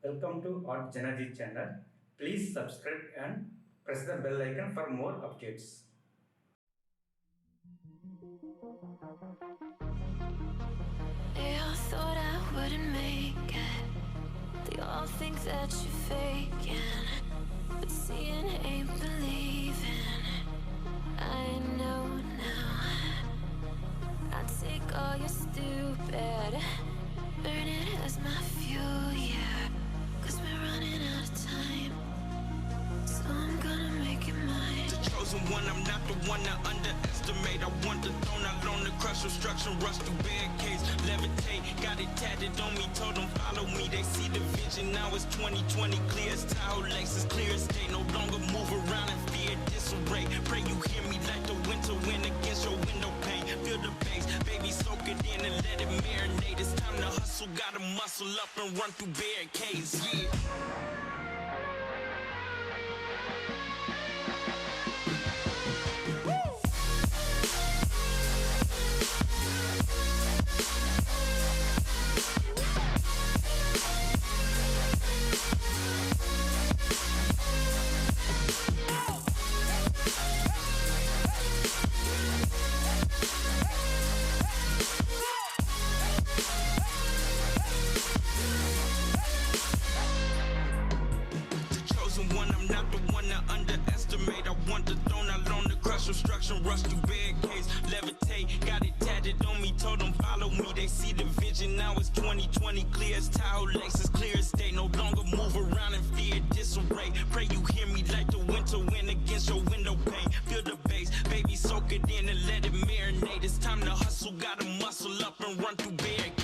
Welcome to artjanag channel. Please subscribe and press the bell icon for more updates. They all thought I wouldn't make it. They all think that you're faking, but seeing ain't believing. I know now. I take all your stupid, burn it as my fuel, yeah. 'Cause we're running out of time, so I'm gonna make it mine. The chosen one, I'm not the one to underestimate. I want the throne, I loan the crush obstruction, rush through barricades, levitate. Got it tatted on me, told them follow me. They see the vision, now it's 2020, clear as Tahoe Lakes, clear as day. No longer move around in fear, disarray. Pray you hear me like the winter wind against your window pane. Feel the bass, baby, soak it in and let it marinate. It's time to hustle, gotta muscle up and run through barricades, yeah. One, I'm not the one to underestimate. I want the throne, I loan the crush obstruction, rush through barricades, levitate. Got it tatted on me, told them follow me. They see the vision, now it's 2020, clear as Tahoe Lakes, as clear as day. No longer move around in fear, disarray. Pray you hear me like the winter wind against your window pane. Feel the bass, baby, soak it in and let it marinate. It's time to hustle, gotta muscle up and run through barricades.